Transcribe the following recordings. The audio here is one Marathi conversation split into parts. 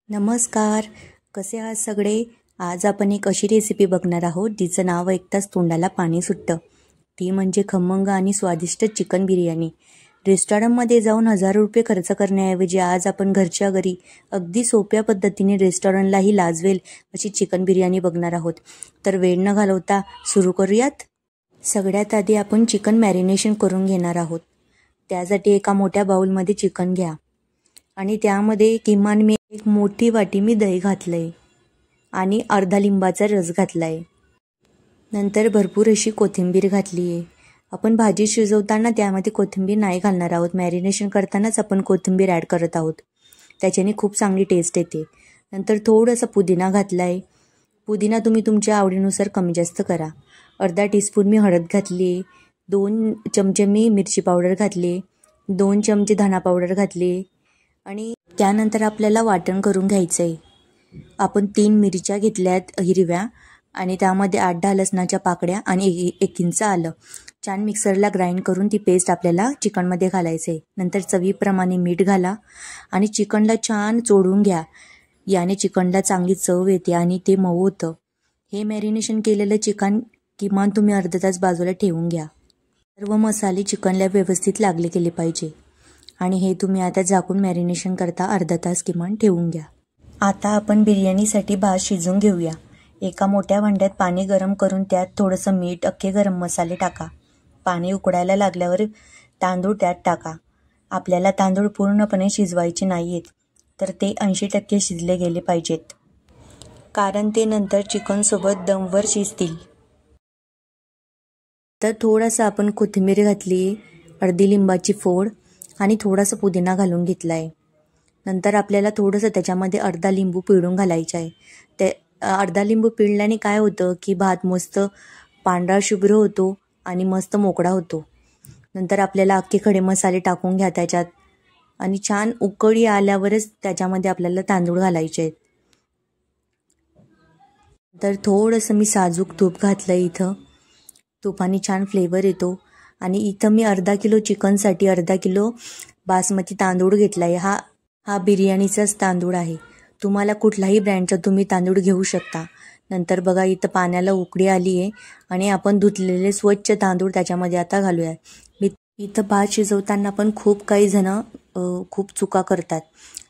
नमस्कार. कसे आहात सगळे? आज आपण एक अशी रेसिपी बघणार आहोत जिचं नाव ऐकताच तोंडाला पाणी सुटतं. ती म्हणजे खमंग आणि स्वादिष्ट चिकन बिर्याणी. रेस्टॉरंटमध्ये जाऊन हजारो रुपये खर्च करण्याऐवजी आज आपण घरच्या घरी अगदी सोप्या पद्धतीने रेस्टॉरंटलाही लाजवेल अशी चिकन बिर्याणी बघणार आहोत. तर वेळ न घालवता सुरू करूयात. सगळ्यात आधी आपण चिकन मॅरिनेशन करून घेणार आहोत. त्यासाठी एका मोठ्या बाउलमध्ये चिकन घ्या आणि त्यामध्ये किमान मी एक मोठी वाटी दही घातलंय आणि अर्धा लिंबाचा रस घातलाय. नंतर भरपूर अशी कोथिंबीर घातली आहे. आपण भाजी शिजवताना त्यामध्ये कोथिंबीर नाही घालणार आहोत. मॅरिनेशन करतानाच आपण कोथिंबीर ॲड करत आहोत. त्याच्याने खूप चांगली टेस्ट येते. नंतर थोडासा पुदिना घातलाय. पुदिना तुम्ही तुमच्या आवडीनुसार कमी जास्त करा. अर्धा टीस्पून मी हळद घातली. 2 चमचे मी मिरची पावडर घातली. 2 चमचे धना पावडर घातली. आणि त्यानंतर आपल्याला वाटण करून घ्यायचं आहे. आपण 3 मिरच्या घेतल्यात हिरव्या आणि त्यामध्ये 8-10 लसणाच्या पाकड्या आणि 1 इंच आलं. छान मिक्सरला ग्राइंड करून ती पेस्ट आपल्याला चिकनमध्ये घालायचं आहे. नंतर चवीप्रमाणे मीठ घाला आणि चिकनला छान चोळून घ्या. याने चिकनला चांगली चव येते आणि ते मऊ होतं. हे मॅरिनेशन केलेलं चिकन किमान तुम्ही अर्धा तास बाजूला ठेवून घ्या. सर्व मसाले चिकनला व्यवस्थित लागले गेले पाहिजे आणि हे तुम्ही आता झाकून मॅरिनेशन करता अर्धा तास किमान ठेवून घ्या. आता आपण बिर्याणीसाठी भात शिजवून घेऊया. एका मोठ्या भांड्यात पाणी गरम करून त्यात थोडंसं मीठ, अख्खे गरम मसाले टाका. पाणी उकळायला लागल्यावर तांदूळ त्यात टाका. आपल्याला तांदूळ पूर्णपणे शिजवायचे नाहीत, तर ते 80% शिजले गेले पाहिजेत, कारण ते नंतर चिकनसोबत दमवर शिजतील. तर थोडंसं आपण कोथिंबीर घातली, अर्धी लिंबाची फोड आणि थोडासा पुदिना घालून घेतला आहे. नंतर आपल्याला थोडंसं त्याच्यामध्ये अर्धा लिंबू पिळून घालायचं आहे. ते अर्धा लिंबू पिळल्याने काय होतं की भात मस्त पांढरा शुभ्र होतो आणि मस्त मोकळा होतो. नंतर आपल्याला अख्खे खडे मसाले टाकून घ्या त्याच्यात आणि छान उकळी आल्यावरच त्याच्यामध्ये आपल्याला तांदूळ घालायचे आहेत. तर थोडंसं मी साजूक तूप घातलं आहे. इथं तुपाने छान फ्लेवर येतो. आणि इथं मी अर्धा किलो चिकनसाठी अर्धा किलो बासमती तांदूळ घेतला आहे. हा बिर्याणीचाच तांदूळ आहे. तुम्हाला कुठलाही ब्रँडचा तुम्ही तांदूळ घेऊ शकता. नंतर बघा इथं पाण्याला उकळी आली आहे आणि आपण धुतलेले स्वच्छ तांदूळ त्याच्यामध्ये आता घालूया. इथं भात शिजवताना पण खूप काही जण खूप चुका करतात.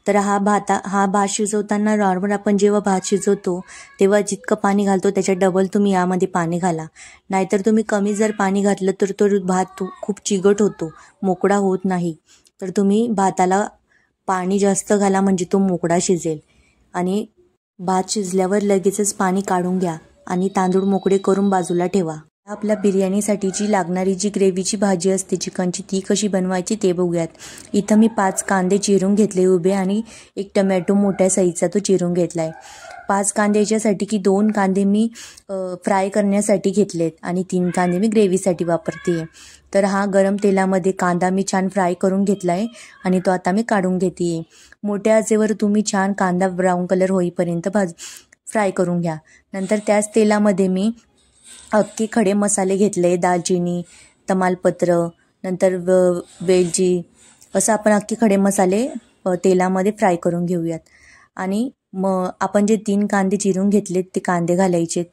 तर हा भात शिजवताना नॉर्मल आपण जेव्हा भात शिजवतो तेव्हा जितकं पाणी घालतो त्याच्या डबल तुम्ही यामध्ये पाणी घाला. नाहीतर तुम्ही कमी जर पाणी घातलं तर तो भात खूप चिकट होतो, मोकळा होत नाही. तर तुम्ही भाताला पाणी जास्त घाला म्हणजे तो मोकळा शिजेल. आणि भात शिजल्यावर लगेचच पाणी काढून घ्या आणि तांदूळ मोकळे करून बाजूला ठेवा. आपल्या बिर्याणीसाठीची लागणारी जी ग्रेव्हीची भाजी असते चिकनची ती कशी बनवायची ते बघूयात. इथं मी 5 कांदे चिरून घेतले उभे आणि 1 टमॅटो मोठ्या साईजचा तो चिरून घेतला आहे. 5 कांद्याच्यासाठी की 2 कांदे मी फ्राय करण्यासाठी घेतलेत आणि 3 कांदे मी ग्रेव्हीसाठी वापरते. तर हा गरम तेलामध्ये कांदा मी छान फ्राय करून घेतला आहे आणि तो आता मी काढून घेते. मोठ्या आचेवर तुम्ही छान कांदा ब्राऊन कलर होईपर्यंत फ्राय करून घ्या. नंतर त्याच तेलामध्ये मी अख्खे खडे मसाले घेतले. दालचिनी, तमालपत्र, नंतर वेलची, असं आपण अख्खे खडे मसाले तेलामध्ये फ्राय करून घेऊयात. आणि मग आपण जे 3 कांदे चिरून घेतलेत ते कांदे घालायचेत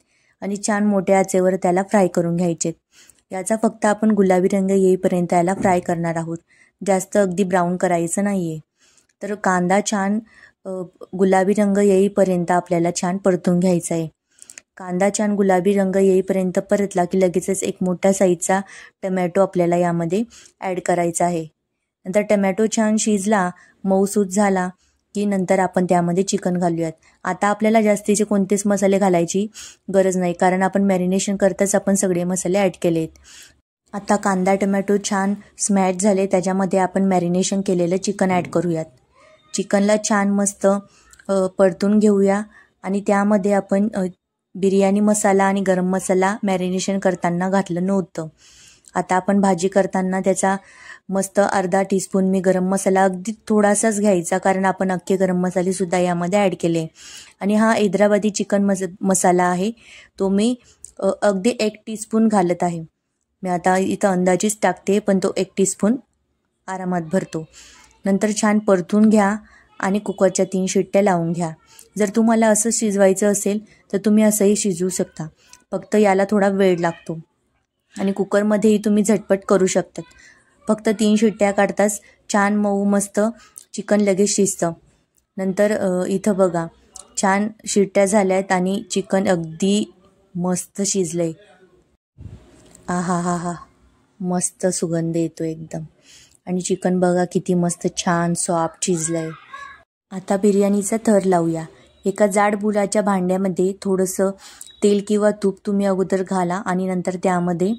आणि छान मोठ्या आचेवर त्याला फ्राय करून घ्यायचेत. याचा फक्त आपण गुलाबी रंग येईपर्यंत याला फ्राय करणार आहोत. जास्त अगदी ब्राऊन करायचं नाही आहे. तर कांदा छान गुलाबी रंग येईपर्यंत आपल्याला छान परतून घ्यायचा आहे. कांदा छान गुलाबी रंग येईपर्यंत परतला की लगेचच एक मोठ्या साईजचा टमॅटो आपल्याला यामध्ये ॲड करायचा आहे. नंतर टमॅटो छान शिजला, मऊसूत झाला की नंतर आपण त्यामध्ये चिकन घालूयात. आता आपल्याला जास्तीचे कोणतेच मसाले घालायची गरज नाही, कारण आपण मॅरिनेशन करताच आपण सगळे मसाले ॲड केलेत. आता कांदा टमॅटो छान स्मॅश झाले, त्याच्यामध्ये आपण मॅरिनेशन केलेलं चिकन ॲड करूयात. चिकनला छान मस्त परतून घेऊया आणि त्यामध्ये आपण बिर्याणी मसाला आणि गरम मसाला मॅरिनेशन करताना घातलं नव्हतं. आता आपण भाजी करताना त्याचा मस्त अर्धा टीस्पून मी गरम मसाला अगदी थोडासाच घ्यायचा, कारण आपण अख्खे गरम मसाले सुद्धा यामध्ये ॲड केले. आणि हा हैदराबादी चिकन मसाला आहे, तो मी अगदी 1 टीस्पून घालत आहे. मी आता इथं अंदाजीच टाकते, पण तो 1 टीस्पून आरामात भरतो. नंतर छान परतून घ्या आणि कुकरच्या 3 शिट्ट्या लावून घ्या. जर तुम्हाला असं शिजवायचं असेल तर तुम्ही असंही शिजवू शकता, फक्त याला थोडा वेळ लागतो आणि कुकरमध्येही तुम्ही झटपट करू शकतात. फक्त 3 शिट्ट्या काढताच छान मऊ मस्त चिकन लगेच शिजतं. नंतर इथं बघा छान शिट्ट्या झाल्या आहेत आणि चिकन अगदी मस्त शिजलंय. आहा हा हा, मस्त सुगंध येतो एकदम. आणि चिकन बघा किती मस्त छान सॉफ्ट शिजलंय. आता बिर्याणीचा थर लावूया. एका जाड बुडाच्या भांड्यामध्ये थोडंसं तेल किंवा तूप तुम्ही अगोदर घाला आणि नंतर त्यामध्ये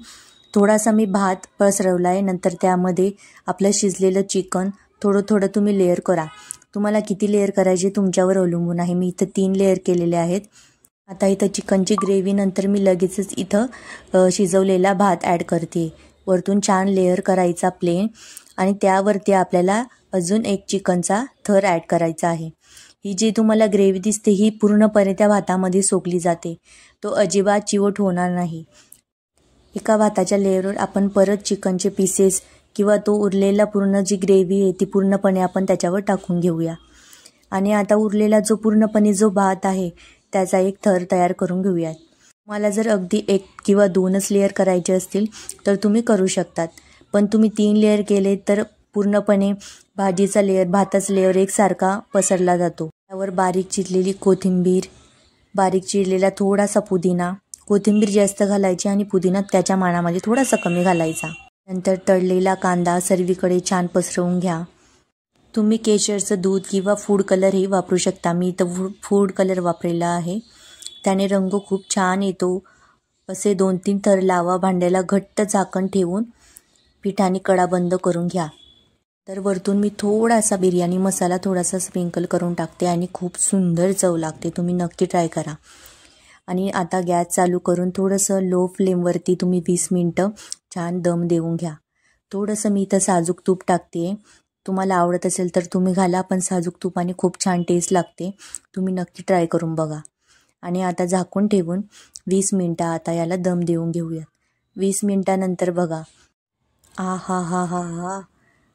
थोडासा मी भात पसरवला आहे. नंतर त्यामध्ये आपलं शिजलेलं चिकन थोडं थोडं तुम्ही लेअर करा. तुम्हाला किती लेअर करायचे तुमच्यावर अवलंबून आहे. मी इथं 3 लेअर केलेले आहेत. आता इथं चिकनची ग्रेव्ही नंतर मी लगेचच इथं शिजवलेला भात ॲड करते. वरतून छान लेअर करायचा प्लेन आणि त्यावरती आपल्याला अजून एक चिकनचा थर ॲड करायचा आहे. ही जी तुम्हाला ग्रेव्ही दिसते ही पूर्णपणे त्या भातामध्ये सोकली जाते. तो अजिबात चिवट होणार नाही. एका भाताच्या लेअरवर आपण परत चिकनचे पीसेस किंवा तो उरलेला पूर्ण जी ग्रेव्ही आहे ती पूर्णपणे आपण त्याच्यावर टाकून घेऊया. आणि आता उरलेला जो पूर्णपणे जो भात आहे त्याचा एक थर तयार करून घेऊयात. मला जर अगदी 1 किंवा 2च लेअर करायचे असतील तर तुम्ही करू शकतात, पण तुम्ही 3 लेअर केले तर पूर्णपणे भाजीचा लेअर भाताचा लेअर एकसारखा पसरला जातो. त्यावर बारीक चिरलेली कोथिंबीर, बारीक चिरलेला थोडासा पुदिना, कोथिंबीर जास्त घालायची आणि पुदिना त्याच्या मानामध्ये थोडासा कमी घालायचा. नंतर तळलेला कांदा सर्वीकडे छान पसरवून घ्या. तुम्ही केशरचं दूध किंवा फूड कलरही वापरू शकता. मी इथं फूड कलर वापरलेला आहे, त्याने रंग खूप छान येतो. असे 2-3 थर लावा. भांड्याला घट्ट झाकण ठेवून पिठाने कडा बंद करून घ्या. तर वरतून मी थोडासा बिर्याणी मसाला थोडासा स्प्रिंकल करून टाकते आणि खूप सुंदर चव लागते. तुम्ही नक्की ट्राय करा. आणि आता गॅस चालू करून थोडंसं लो फ्लेमवरती तुम्ही 20 मिनटं छान दम देऊन घ्या. थोडंसं मी इथं साजूक तूप टाकते. तुम्हाला आवडत असेल तर तुम्ही घाला, पण साजूक तुपाने खूप छान टेस्ट लागते. तुम्ही नक्की ट्राय करून बघा. आणि आता झाकून ठेवून 20 मिनटं आता याला दम देऊन घेऊया. 20 मिनटानंतर बघा, आहा हा हा हा,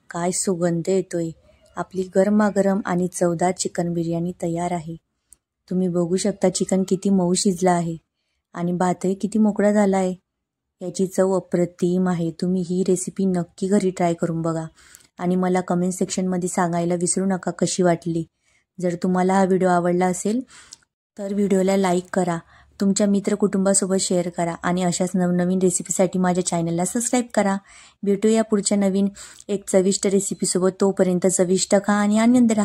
काय सुगंध येतोय. आपली गरमागरम आणि चवदार चिकन बिर्याणी तयार आहे. तुम्ही बघू शकता चिकन किती मऊ शिजलं आहे आणि भातही किती मोकळा झाला आहे. याची चव अप्रतिम आहे. तुम्ही ही रेसिपी नक्की घरी ट्राय करून बघा आणि मला कमेंट सेक्शनमध्ये सांगायला विसरू नका कशी वाटली. जर तुम्हाला हा व्हिडिओ आवडला असेल तर व्हिडिओला लाईक करा, तुमच्या मित्रकुटुंबासोबत शेअर करा आणि अशाच नवनवीन रेसिपीसाठी माझ्या चॅनलला सबस्क्राईब करा. भेटूया पुढच्या नवीन एक चविष्ट रेसिपीसोबत. तोपर्यंत चविष्ट खा आणि आनंद राहा.